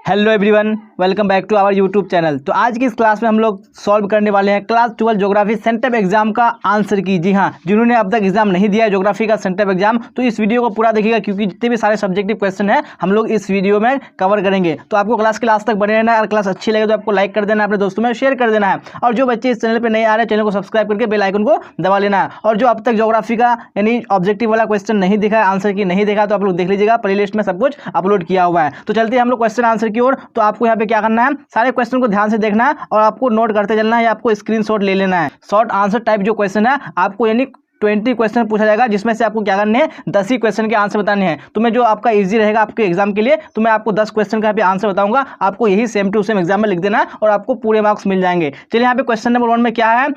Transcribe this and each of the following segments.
Hello everyone, welcome back to our YouTube channel. तो आज की इस क्लास में हम लोग सॉल्व करने वाले हैं क्लास 12 ज्योग्राफी सेंटम एग्जाम का आंसर की। जी हाँ, जिन्होंने अब तक एग्जाम नहीं दिया है ज्योग्राफी का सेंटम एग्जाम, तो इस वीडियो को पूरा देखिएगा क्योंकि जितने भी सारे सब्जेक्टिव क्वेश्चन है हम लोग इस वीडियो में कवर करेंगे। तो आपको क्लास के लास्ट तक बने रहना है। अगर क्लास अच्छी लगे तो आपको लाइक कर देना है, अपने दोस्तों में शेयर कर देना है, और जो बच्चे इस चैनल पर नहीं आ रहे हैं चैनल को सब्सक्राइब करके बेल आइकन को दबा लेना है। और जो अब तक ज्योग्राफी का यानी ऑब्जेक्टिव वाला क्वेश्चन नहीं दिखा है, आंसर की नहीं देखा, तो आप लोग देख लीजिएगा, प्ले लिस्ट में सब कुछ अपलोड किया हुआ है। तो चलते हैं हम लोग क्वेश्चन आंसर की ओर। तो आपको पे क्या करना है, सारे क्वेश्चन को ध्यान से देखना है और आपको नोट करते चलना है या आपको स्क्रीनशॉट ले लेना है। शॉर्ट आंसर टाइप जो क्वेश्चन है आपको यानी 20 क्वेश्चन पूछा जाएगा, जिसमें से आपको क्या करने हैं 10 ही क्वेश्चन के आंसर बताने हैं। तो मैं जो आपका इजी रहेगा आपके एग्जाम के लिए, तो मैं आपको 10 क्वेश्चन का आंसर बताऊंगा, आपको यही सेम टू सेम एग्जाम में लिख देना है और आपको पूरे मार्क्स मिल जाएंगे। चलिए यहाँ पे क्वेश्चन नंबर 1 में क्या है,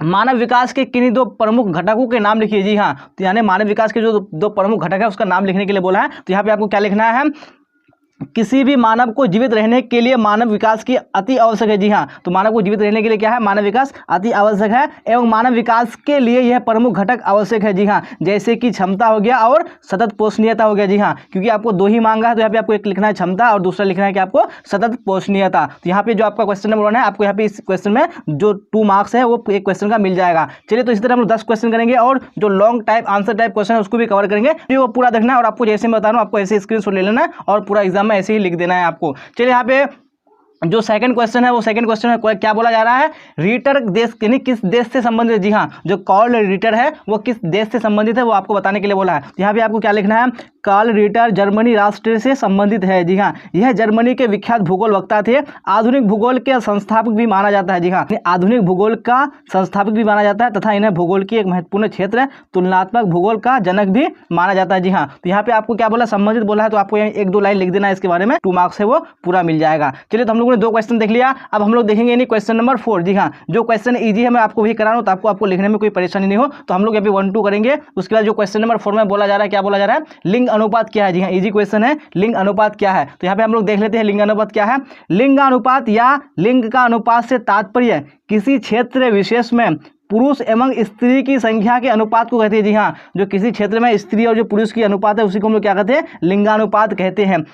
मानव विकास के किन्हीं दो प्रमुख घटकों के नाम लिखिए। जी हाँ, तो यानी मानव विकास के जो दो प्रमुख घटक है उसका नाम लिखने के लिए बोला है। तो यहाँ पे आपको क्या लिखना है, किसी भी मानव को जीवित रहने के लिए मानव विकास की अति आवश्यक है। जी हाँ, तो मानव को जीवित रहने के लिए क्या है, मानव विकास अति आवश्यक है, एवं मानव विकास के लिए यह प्रमुख घटक आवश्यक है। जी हाँ, जैसे कि क्षमता हो गया और सतत पोषणीयता हो गया। जी हाँ, क्योंकि आपको दो ही मांगा है, तो यहाँ पे आपको एक लिखना है क्षमता और दूसरा लिखना है कि आपको सतत पोषणीयता। तो यहाँ पे जो आपका क्वेश्चन नंबर 1 है, आपको यहाँ पे इस क्वेश्चन में जो 2 मार्क्स है वो एक क्वेश्चन का मिल जाएगा। चलिए, तो इसी तरह हम लोग 10 क्वेश्चन करेंगे और जो long type answer type question है उसको भी कवर करेंगे। तो वो पूरा देखना है और आपको जैसे मैं बता रहा हूँ आपको ऐसे स्क्रीनशॉट ले लेना है और पूरा एग्जाम में ऐसे ही लिख देना है आपको। चलिए, यहाँ पे जो सेकंड क्वेश्चन है वो सेकंड क्वेश्चन में क्या बोला जा रहा है, रीटर देश यानी किस देश से संबंधित है। जी हाँ, जो कार्ल रीटर है वो किस देश से संबंधित है वो आपको बताने के लिए बोला है। तो यहाँ पे आपको क्या लिखना है, कार्ल रीटर जर्मनी राष्ट्र से संबंधित है। जी हाँ, यह जर्मनी के विख्यात भूगोल वक्ता थे, आधुनिक भूगोल के संस्थापक भी माना जाता है। जी हाँ, आधुनिक भूगोल का संस्थापक भी माना जाता है तथा इन्हें भूगोल की एक महत्वपूर्ण क्षेत्र तुलनात्मक भूगोल का जनक भी माना जाता है। जी हाँ, तो यहाँ पे आपको क्या बोला, संबंधित बोला है, तो आपको यहाँ 1-2 लाइन लिख देना है इसके बारे में, 2 मार्क्स है वो पूरा मिल जाएगा। चलिए, तो हम लोगों ने 2 क्वेश्चन देख लिया, अब हम लोग देखेंगे यानी क्वेश्चन नंबर 4। जी हाँ, जो क्वेश्चन इजी है मैं आपको वही करा रहा हूँ, तो आपको लिखने में कोई परेशानी नहीं हो। तो हम लोग अभी 1-2 करेंगे, उसके बाद जो क्वेश्चन नंबर 4 में बोला जा रहा है, क्या बोला जा रहा है, लिंग अनुपात क्या है। जी हाँ, इजी क्वेश्चन है, लिंग अनुपात क्या है। तो यहाँ पे हम लोग देख लेते हैं लिंग अनुपात क्या है। लिंग अनुपात या लिंग का अनुपात से तात्पर्य किसी क्षेत्र विशेष में पुरुष एवं स्त्री की संख्या के अनुपात को कहते हैं। जी हाँ, जो किसी क्षेत्र में स्त्री और जो पुरुष की अनुपात है उसी को हम लोग क्या कहते हैं, लिंगानुपात कहते हैं।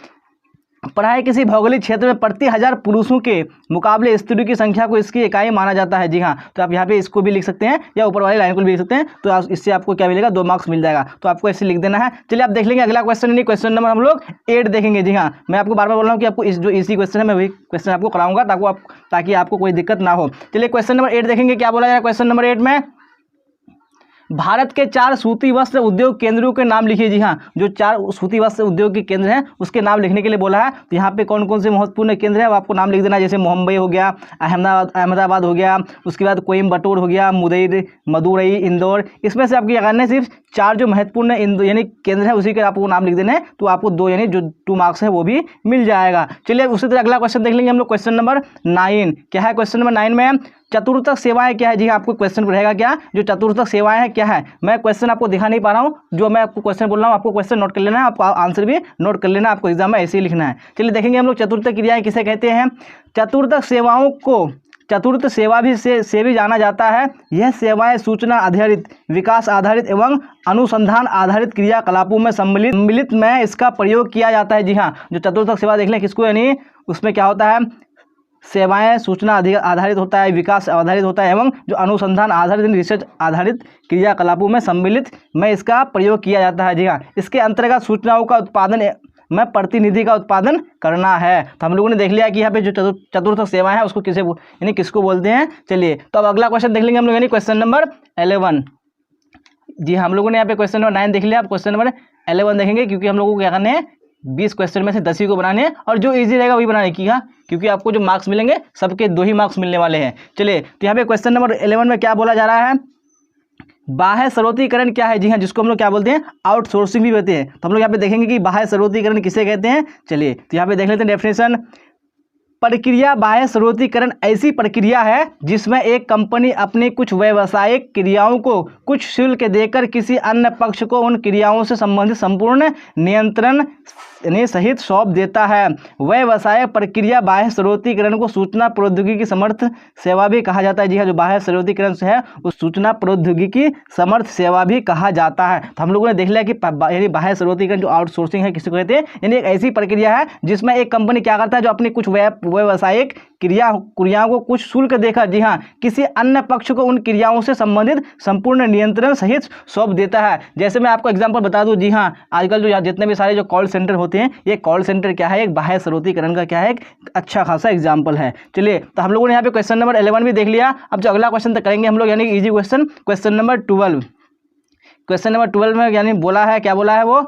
पढ़ाए किसी भौगोलिक क्षेत्र में प्रति 1000 पुरुषों के मुकाबले स्त्रियों की संख्या को इसकी इकाई माना जाता है। जी हाँ, तो आप यहाँ पे इसको भी लिख सकते हैं या ऊपर वाली लाइन को भी लिख सकते हैं, तो इससे आपको क्या मिलेगा, 2 मार्क्स मिल जाएगा। तो आपको ऐसे लिख देना है। चलिए, आप देख लेंगे अगला क्वेश्चन, नहीं क्वेश्चन नंबर हम लोग 8 देखेंगे। जी हाँ, मैं आपको बार बार बोल रहा हूँ कि आपको इस जो इसी क्वेश्चन है मैं वही क्वेश्चन आपको कराऊंगा ताकि आपको कोई दिक्कत ना हो। चलिए, क्वेश्चन नंबर 8 देखेंगे, क्या बोला जाए क्वेश्चन नंबर 8 में, भारत के 4 सूती वस्त्र उद्योग केंद्रों के नाम लिखिए। जी हाँ, जो 4 सूती वस्त्र उद्योग के केंद्र हैं उसके नाम लिखने के लिए बोला है। तो यहाँ पे कौन कौन से महत्वपूर्ण केंद्र है वो आपको नाम लिख देना है, जैसे मुंबई हो गया, अहमदाबाद हो गया, उसके बाद कोयम्बटूर हो गया, मदुरई, इंदौर। इसमें से आपको क्या करना है, सिर्फ 4 जो महत्वपूर्ण यानी केंद्र है उसी के आपको नाम लिख देना है, तो आपको 2 यानी जो 2 मार्क्स है वो भी मिल जाएगा। चलिए, उसी तरह अगला क्वेश्चन देख लेंगे हम लोग, क्वेश्चन नंबर 9। क्या है क्वेश्चन नंबर 9 में, चतुर्थक सेवाएं क्या है। जी हाँ, आपको क्वेश्चन रहेगा क्या, जो चतुर्थक सेवाएं है क्या है। मैं क्वेश्चन आपको दिखा नहीं पा रहा हूँ, जो मैं आपको क्वेश्चन बोल रहा हूँ आपको क्वेश्चन नोट कर लेना है, आपको आंसर भी नोट कर लेना है, आपको एग्जाम में ऐसे ही लिखना है। चलिए, देखेंगे हम लोग चतुर्थक क्रियाएं किसे कहते हैं। चतुर्थक सेवाओं को चतुर्थ सेवा भी से भी जाना जाता है। यह सेवाएं सूचना आधारित, विकास आधारित एवं अनुसंधान आधारित क्रियाकलापों में सम्मिलित में इसका प्रयोग किया जाता है। जी हाँ, जो चतुर्थक सेवा देख लें किसको, यानी उसमें क्या होता है, सेवाएं सूचना आधारित होता है, विकास आधारित होता है एवं जो अनुसंधान आधारित रिसर्च आधारित क्रियाकलापों में सम्मिलित में इसका प्रयोग किया जाता है। जी हाँ, इसके अंतर्गत सूचनाओं का उत्पादन में प्रतिनिधि का उत्पादन करना है। तो हम लोगों ने देख लिया कि यहाँ पे जो चतुर्थक सेवाएं है उसको यानी किसको बोलते हैं। चलिए, तो अब अगला क्वेश्चन देख लेंगे हम लोग, यानी क्वेश्चन नंबर 11। जी, हम लोगों ने यहाँ पे क्वेश्चन नंबर 9 देख लिया, अब क्वेश्चन नंबर 11 देखेंगे, क्योंकि हम लोगों को क्या करने हैं, 20 क्वेश्चन में से 10 ही को बनाने हैं और जो इजी रहेगा वही बनाने की। हाँ, क्योंकि आपको जो मार्क्स मिलेंगे सबके 2 ही मार्क्स मिलने वाले हैं। चलिए, तो यहाँ पे क्वेश्चन नंबर 11 में क्या बोला जा रहा है, बाह्य सर्वोत्तीकरण क्या है। जी हाँ, जिसको हम लोग क्या बोलते हैं, आउटसोर्सिंग भी कहते हैं। तो हम लोग यहाँ पे देखेंगे कि बाह्य सर्वोत्तीकरण किसे कहते हैं। चलिए, तो यहाँ पे देख लेते हैं डेफिनेशन। प्रक्रिया बाह्य सर्वोत्तीकरण ऐसी प्रक्रिया है जिसमें एक कंपनी अपनी कुछ व्यावसायिक क्रियाओं को कुछ शुल्क देकर किसी अन्य पक्ष को उन क्रियाओं से संबंधित संपूर्ण नियंत्रण यानी सहित सौंप देता है। व्यवसाय प्रक्रिया बाह्य स्रोतीकरण को सूचना प्रौद्योगिकी समर्थ सेवा भी कहा जाता है। जी हाँ, जो बाह्य स्रोतीकरण है उस सूचना प्रौद्योगिकी समर्थ सेवा भी कहा जाता है। तो हम लोगों ने देख लिया कि यानी बाह्य स्रोतीकरण जो आउटसोर्सिंग है किसी को कहते हैं, यानी एक ऐसी प्रक्रिया है जिसमें एक कंपनी क्या करता है, जो अपनी कुछ व्यावसायिक क्रियाओं को कुछ शुल्क देकर, जी हाँ, किसी अन्य पक्ष को उन क्रियाओं से संबंधित संपूर्ण नियंत्रण सहित सौंप देता है। जैसे मैं आपको एग्जांपल बता दूं, जी हाँ, आजकल जो जितने भी सारे जो कॉल सेंटर होते हैं, ये कॉल सेंटर क्या है, एक बाह्य स्रोतीकरण का क्या है, एक अच्छा खासा एग्जाम्पल है। चलिए, तो हम लोगों ने यहाँ पे क्वेश्चन नंबर 11 भी देख लिया। अब जो अगला क्वेश्चन तक करेंगे हम लोग, यानी easy question, question number 12। Question number 12 में यानी बोला है, क्या बोला है वो,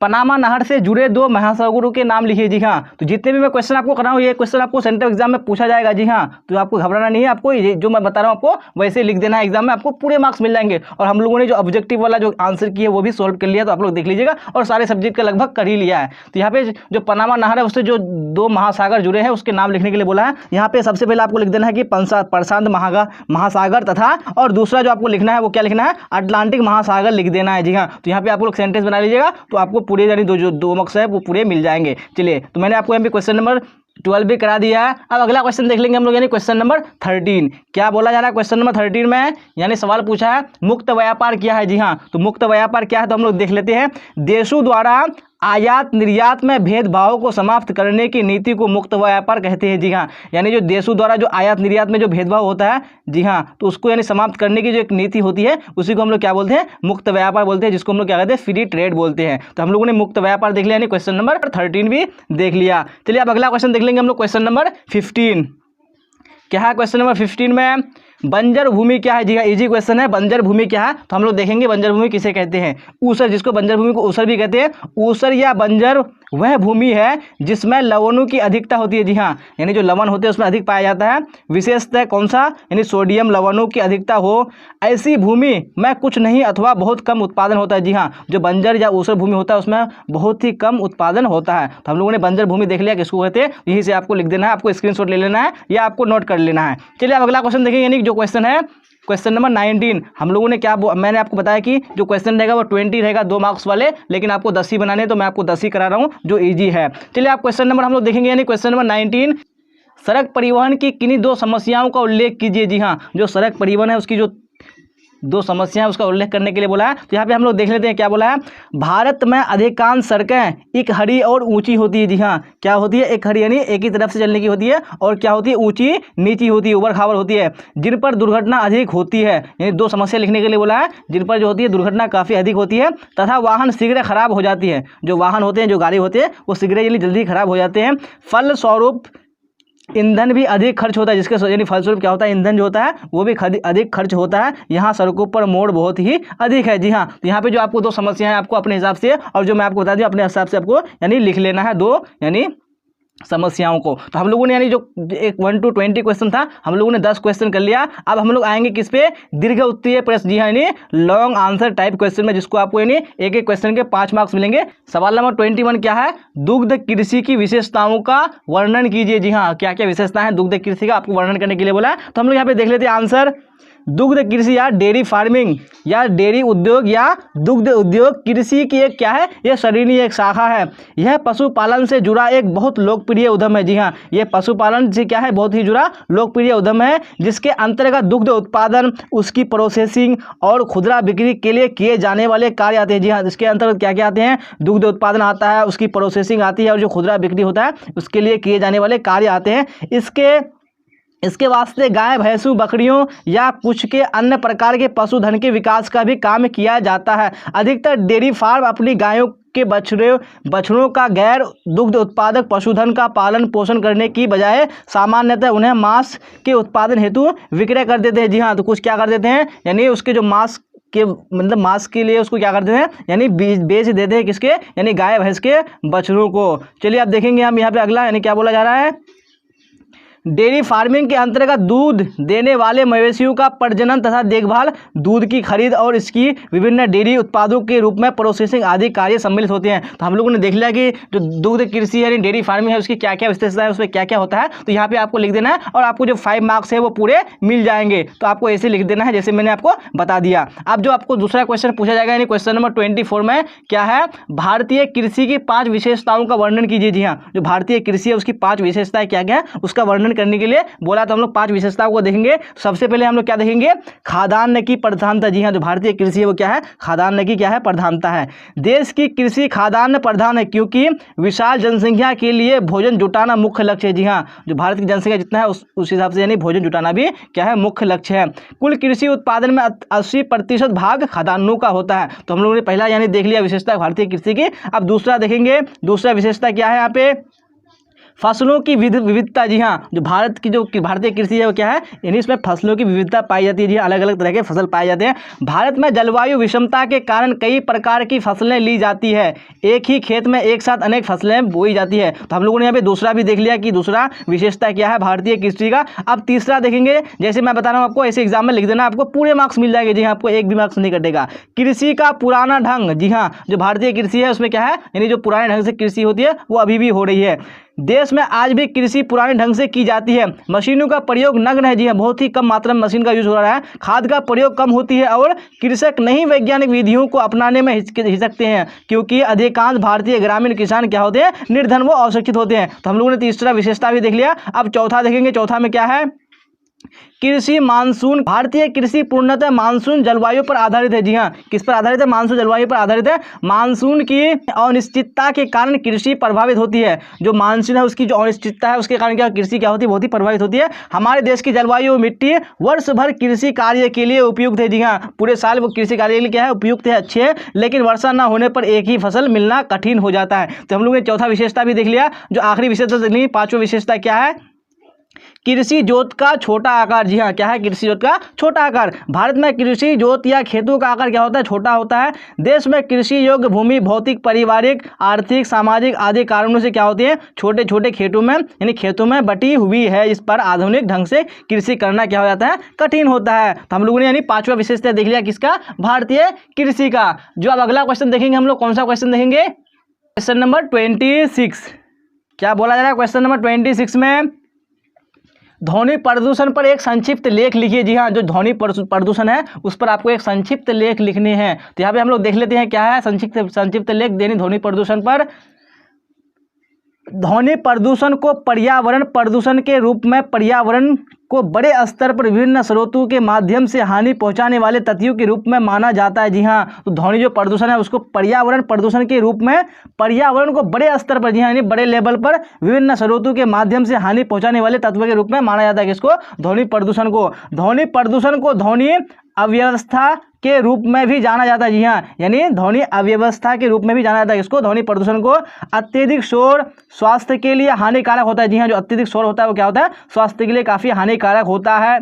पनामा नहर से जुड़े 2 महासागरों के नाम लिखिए। जी हाँ, तो जितने भी मैं क्वेश्चन आपको कर रहा हूँ, ये क्वेश्चन आपको सेंट्रल एग्जाम में पूछा जाएगा। जी हाँ, तो आपको घबराना नहीं है, आपको ये जो मैं बता रहा हूँ आपको वैसे लिख देना है, एग्जाम में आपको पूरे मार्क्स मिल जाएंगे। और हम लोगों ने जो ऑब्जेक्टिव वाला जो आंसर किया वो भी सोल्व कर लिया, तो आप लोग देख लीजिएगा, और सारे सब्जेक्ट का लगभग कर ही लिया है। तो यहाँ पे जो पनामा नहर है उससे जो 2 महासागर जुड़े हैं उसके नाम लिखने के लिए बोला है। यहाँ पे सबसे पहले आपको लिख देना है कि प्रशांत महासागर तथा, और दूसरा जो आपको लिखना है वो क्या लिखना है, अटलांटिक महासागर लिख देना है। जी हाँ, तो यहाँ पे आप लोग सेंटेंस बना लीजिएगा, तो आपको पूरे यानी दो मार्क्स है वो पूरे मिल जाएंगे। चलिए, तो मैंने आपको यहाँ पे क्वेश्चन नंबर 12 भी करा दिया है। अब अगला क्वेश्चन देख लेंगे हम लोग, यानी क्वेश्चन नंबर 13। क्या बोला जा रहा है क्वेश्चन नंबर 13 में, यानी सवाल पूछा है मुक्त व्यापार क्या है। जी हाँ, तो मुक्त व्यापार क्या है, तो हम लोग देख लेते हैं। देशों द्वारा आयात निर्यात में भेदभाव को समाप्त करने की नीति को मुक्त व्यापार कहते हैं। जी हाँ, यानी जो देशों द्वारा जो आयात निर्यात में जो भेदभाव होता है, जी हाँ, तो उसको यानी समाप्त करने की जो एक नीति होती है उसी को हम लोग क्या बोलते हैं, मुक्त व्यापार बोलते हैं, जिसको हम लोग क्या कहते हैं, फ्री ट्रेड बोलते हैं। तो हम लोगों ने मुक्त व्यापार देख लिया, यानी क्वेश्चन नंबर 13 भी देख लिया। चलिए, अब अगला क्वेश्चन देख लेंगे हम लोग, क्वेश्चन नंबर 15। क्या है क्वेश्चन नंबर 15 में, बंजर भूमि क्या है। जी हाँ, इजी क्वेश्चन है, बंजर भूमि क्या है, तो हम लोग देखेंगे बंजर भूमि किसे कहते हैं। ऊसर, जिसको बंजर भूमि को ऊसर भी कहते हैं। ऊसर या बंजर वह भूमि है जिसमें लवणों की अधिकता होती है। जी हाँ, यानी जो लवण होते हैं उसमें अधिक पाया जाता है। विशेषतः कौन सा, यानी सोडियम लवणों की अधिकता हो, ऐसी भूमि में कुछ नहीं अथवा बहुत कम उत्पादन होता है। जी हाँ, जो बंजर या ऊसर भूमि होता है उसमें बहुत ही कम उत्पादन होता है। तो हम लोगों ने बंजर भूमि देख लिया किसको कहते हैं, यहीं से आपको लिख देना है, आपको स्क्रीनशॉट ले लेना है या आपको नोट कर लेना है। चलिए, अब अगला क्वेश्चन देखेंगे, यानी जो क्वेश्चन है क्वेश्चन नंबर 19। हम लोगों ने क्या, मैंने आपको बताया कि जो क्वेश्चन रहेगा वो 20 रहेगा, 2 मार्क्स वाले, लेकिन आपको 10 ही बनाने, तो मैं आपको 10 ही करा रहा हूँ जो इजी है। चलिए, आप क्वेश्चन नंबर हम लोग देखेंगे, यानी क्वेश्चन नंबर 19। सड़क परिवहन की किन्हीं 2 समस्याओं का उल्लेख कीजिए। जी हाँ, जो सड़क परिवहन है उसकी जो 2 समस्याएं उसका उल्लेख करने के लिए बोला है। तो यहाँ पे हम लोग देख लेते हैं क्या बोला है। भारत में अधिकांश सड़कें एक हरी और ऊंची होती है। जी हाँ, क्या होती है, एक हरी यानी एक ही तरफ से चलने की होती है, और क्या होती है, ऊंची नीची होती है, ऊबड़ खाबड़ होती है, जिन पर दुर्घटना अधिक होती है। यानी 2 समस्या लिखने के लिए बोला है, जिन पर जो होती है दुर्घटना काफ़ी अधिक होती है, तथा वाहन शीघ्र खराब हो जाती है। जो वाहन होते हैं, जो गाड़ी होते हैं, वो शीघ्र जल्दी खराब हो जाते हैं। फलस्वरूप ईंधन भी अधिक खर्च होता है, जिसके यानी फलस्वरूप क्या होता है, ईंधन जो होता है वो भी अधिक खर्च होता है। यहाँ सड़कों पर मोड़ बहुत ही अधिक है। जी हाँ, तो यहाँ पे जो आपको 2 समस्याएं आपको अपने हिसाब से, और जो मैं आपको बता दूँ अपने हिसाब से आपको यानी लिख लेना है 2 यानी समस्याओं को। तो हम लोगों ने यानी जो 1 to 20 क्वेश्चन था, हम लोगों ने 10 क्वेश्चन कर लिया। अब हम लोग आएंगे किस पे, दीर्घ उत्तरीय प्रश्न। जी हाँ, यानी लॉन्ग आंसर टाइप क्वेश्चन में, जिसको आपको यानी एक क्वेश्चन के 5 मार्क्स मिलेंगे। सवाल नंबर 21 क्या है, दुग्ध कृषि की विशेषताओं का वर्णन कीजिए। जी हाँ, क्या क्या विशेषता है दुग्ध कृषि का, आपको वर्णन करने के लिए बोला है। तो हम लोग यहाँ पे देख लेते हैं आंसर। दुग्ध कृषि या डेयरी फार्मिंग या डेयरी उद्योग या दुग्ध उद्योग कृषि की एक क्या है, यह श्रेणी एक शाखा है। यह पशुपालन से जुड़ा एक बहुत लोकप्रिय उद्यम है। जी हाँ, यह पशुपालन से क्या है, बहुत ही जुड़ा लोकप्रिय उद्यम है, जिसके अंतर्गत दुग्ध उत्पादन, उसकी प्रोसेसिंग और खुदरा बिक्री के लिए किए जाने वाले कार्य आते हैं। जी हाँ, इसके अंतर्गत क्या क्या आते हैं, दुग्ध उत्पादन आता है, उसकी प्रोसेसिंग आती है, और जो खुदरा बिक्री होता है उसके लिए किए जाने वाले कार्य आते हैं। इसके वास्ते गाय, भैंसों, बकरियों या कुछ के अन्य प्रकार के पशुधन के विकास का भी काम किया जाता है। अधिकतर डेयरी फार्म अपनी गायों के बछड़ों का गैर दुग्ध उत्पादक पशुधन का पालन पोषण करने की बजाय सामान्यतः उन्हें मांस के उत्पादन हेतु विक्रय कर देते हैं। जी हाँ, तो कुछ क्या कर देते हैं, यानी उसके जो मांस के मतलब मांस के लिए उसको क्या करते हैं, यानी बेच देते हैं, किसके, यानी गाय भैंस के बछड़ों को। चलिए अब देखेंगे हम यहाँ पे अगला, यानी क्या बोला जा रहा है, डेयरी फार्मिंग के अंतर्गत दूध देने वाले मवेशियों का प्रजनन तथा देखभाल, दूध की खरीद और इसकी विभिन्न डेयरी उत्पादों के रूप में प्रोसेसिंग आदि कार्य सम्मिलित होते हैं। तो हम लोगों ने देख लिया कि जो दूध कृषि यानी डेयरी फार्मिंग है उसकी क्या क्या विशेषता है, उसमें क्या क्या होता है। तो यहाँ पे आपको लिख देना है और आपको जो 5 मार्क्स है वो पूरे मिल जाएंगे। तो आपको ऐसे लिख देना है जैसे मैंने आपको बता दिया। अब जो आपको दूसरा क्वेश्चन पूछा जाएगा यानी क्वेश्चन नंबर 24 में क्या है, भारतीय कृषि की 5 विशेषताओं का वर्णन कीजिए। जी हाँ, जो भारतीय कृषि है उसकी 5 विशेषताएं क्या क्या है उसका वर्णन करने के लिए बोला। तो हम लोग 5 विशेषताओं को देखेंगे। सबसे पहले हम लोग क्या देखेंगे, खाद्यान्न की प्रधानता। जी हाँ, जो भारतीय कृषि है वो क्या है, खाद्यान्न की क्या है, प्रधानता है। देश की कृषि खाद्यान्न प्रधान है क्योंकि विशाल जनसंख्या के लिए भोजन जुटाना मुख्य लक्ष्य है। जी हाँ, जो भारत की जनसंख्या जितना है उस हिसाब से यानी भोजन जुटाना भी क्या है, मुख्य लक्ष्य है। कुल कृषि उत्पादन में 80% भाग खाद्यान्नों का होता है। तो हम लोगों ने पहला यानी देख लिया विशेषता भारतीय कृषि की। अब दूसरा देखेंगे, दूसरा विशेषता क्या है यहाँ पे, फसलों की विविधता। जी हाँ, जो भारत की जो भारतीय कृषि है वो क्या है, यानी इसमें फसलों की विविधता पाई जाती है। जी, अलग अलग तरह के फसल पाए जाते हैं। भारत में जलवायु विषमता के कारण कई प्रकार की फसलें ली जाती है। एक ही खेत में एक साथ अनेक फसलें बोई जाती है। तो हम लोगों ने यहाँ पे दूसरा भी देख लिया कि दूसरा विशेषता क्या है भारतीय कृषि का। अब तीसरा देखेंगे, जैसे मैं बता रहा हूँ आपको ऐसे एग्जाम में लिख देना, आपको पूरे मार्क्स मिल जाएंगे। जी हाँ, आपको एक भी मार्क्स नहीं कटेगा। कृषि का पुराना ढंग। जी हाँ, जो भारतीय कृषि है उसमें क्या है, यानी जो पुराने ढंग से कृषि होती है वो अभी भी हो रही है। देश में आज भी कृषि पुराने ढंग से की जाती है। मशीनों का प्रयोग नगण्य है। जी हाँ, बहुत ही कम मात्रा में मशीन का यूज हो रहा है। खाद का प्रयोग कम होती है और कृषक नहीं वैज्ञानिक विधियों को अपनाने में हिचकते हैं क्योंकि अधिकांश भारतीय ग्रामीण किसान क्या होते हैं, निर्धन व अशिक्षित होते हैं। तो हम लोगों ने तीसरा विशेषता भी देख लिया। अब चौथा देखेंगे, चौथा में क्या है, कृषि मानसून। भारतीय कृषि पूर्णतः मानसून जलवायु पर आधारित है। जी हाँ, किस पर आधारित है, मानसून जलवायु पर आधारित है। मानसून की अनिश्चितता के कारण कृषि प्रभावित होती है। जो मानसून है उसकी जो अनिश्चितता है उसके कारण क्या कृषि क्या होती है, बहुत ही प्रभावित होती है। हमारे देश की जलवायु मिट्टी वर्ष भर कृषि कार्य के लिए उपयुक्त है। जी हाँ, पूरे साल वो कृषि कार्य के लिए क्या है, उपयुक्त है, अच्छे है। लेकिन वर्षा न होने पर एक ही फसल मिलना कठिन हो जाता है। तो हम लोगों ने चौथा विशेषता भी देख लिया। जो आखिरी विशेषता देख ली, पांचवा विशेषता क्या है, कृषि जोत का छोटा आकार। जी हाँ, क्या है, कृषि जोत का छोटा आकार। भारत में कृषि जोत या खेतों का आकार क्या होता है, छोटा होता है। देश में कृषि योग्य भूमि भौतिक, पारिवारिक, आर्थिक, सामाजिक आदि कारणों से क्या होती है, छोटे छोटे खेतों में यानी खेतों में बटी हुई है। इस पर आधुनिक ढंग से कृषि करना क्या हो जाता है, कठिन होता है। तो हम लोगों ने यानी पांचवा विशेषता देख लिया किसका, भारतीय कृषि का। जो अब अगला क्वेश्चन देखेंगे हम लोग, कौन सा क्वेश्चन देखेंगे, क्वेश्चन नंबर 26। क्या बोला जा रहा है क्वेश्चन नंबर 26 में, ध्वनि प्रदूषण पर एक संक्षिप्त लेख लिखिए। जी हाँ, जो ध्वनि प्रदूषण है उस पर आपको एक संक्षिप्त लेख लिखने हैं। तो यहाँ पे हम लोग देख लेते हैं क्या है संक्षिप्त लेख देनी ध्वनि प्रदूषण पर। ध्वनि प्रदूषण को पर्यावरण प्रदूषण के रूप में पर्यावरण को बड़े स्तर पर विभिन्न स्रोतों के माध्यम से हानि पहुंचाने वाले तत्वों के रूप में माना जाता है। जी हाँ, तो ध्वनि जो प्रदूषण है उसको पर्यावरण प्रदूषण के रूप में, पर्यावरण को बड़े स्तर पर, जी हाँ, यानी बड़े लेवल पर विभिन्न स्रोतों के माध्यम से हानि पहुंचाने वाले तत्वों के रूप में माना जाता है। किसको, ध्वनि प्रदूषण को। ध्वनि प्रदूषण को ध्वनि अव्यवस्था के रूप में भी जाना जाता है। जी हाँ, यानी ध्वनि अव्यवस्था के रूप में भी जाना जाता है। इसको ध्वनि प्रदूषण को। अत्यधिक शोर स्वास्थ्य के लिए हानिकारक होता है। जी हाँ, जो अत्यधिक शोर होता है वो क्या होता है, स्वास्थ्य के लिए काफ़ी हानिकारक होता है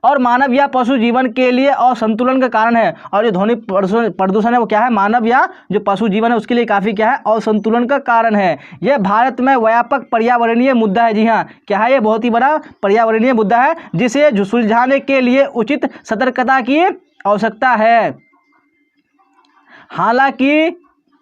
और मानव या पशु जीवन के लिए असंतुलन का कारण है। और जो ध्वनि प्रदूषण है वो क्या है, मानव या जो पशु जीवन है उसके लिए काफ़ी क्या है, असंतुलन का कारण है। यह भारत में व्यापक पर्यावरणीय मुद्दा है। जी हाँ, क्या है, ये बहुत ही बड़ा पर्यावरणीय मुद्दा है जिसे सुलझाने के लिए उचित सतर्कता की आवश्यकता है।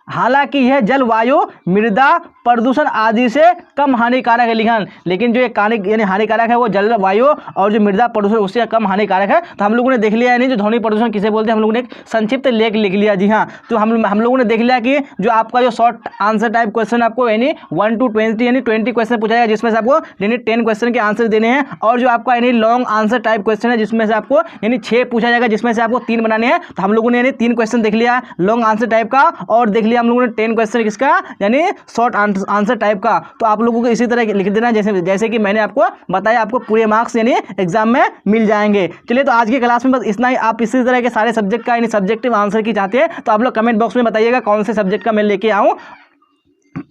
हालांकि यह जलवायु, मृदा प्रदूषण आदि से कम हानिकारक है। लेकिन जो ये यानी हानिकारक है वो जलवायु और जो मृदा प्रदूषण उससे कम हानिकारक है। तो हम लोगों ने देख लिया यानी जो ध्वनि प्रदूषण किसे बोलते हैं, हम लोगों ने एक संक्षिप्त लेख लिख लिया। जी हाँ, तो हम लोगों ने देख लिया कि जो आपका जो शॉर्ट आंसर टाइप क्वेश्चन आपको यानी 1 to 20 यानी 20 क्वेश्चन पूछा जाएगा जिसमें से आपको यानी 10 क्वेश्चन के आंसर देने हैं। और जो आपका यानी लॉन्ग आंसर टाइप क्वेश्चन है जिसमें से आपको यानी 6 पूछा जाएगा जिसमें से आपको 3 बनाने हैं। तो हम लोगों ने यानी 3 क्वेश्चन देख लिया लॉन्ग आंसर टाइप का और देख लिया हम लोगों ने 10 क्वेश्चन किसका, यानी शॉर्ट आंसर टाइप का। तो आप लोगों को इसी तरह लिख देना जैसे कि मैंने आपको बताया, आपको पूरे मार्क्स यानी एग्जाम में मिल जाएंगे। चलिए, तो आज की क्लास में बस इतना ही। आप इसी तरह के सारे सब्जेक्ट का यानी सब्जेक्टिव आंसर की चाहते हैं तो आप लोग कमेंट बॉक्स में बताइएगा कौन से सब्जेक्ट का मैं लेके आऊँ।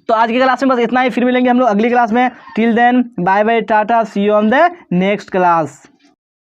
तो आज की क्लास में बस इतना ही, फिर मिलेंगे हम लोग अगली क्लास में। Till then bye bye, tata, see you on the next class.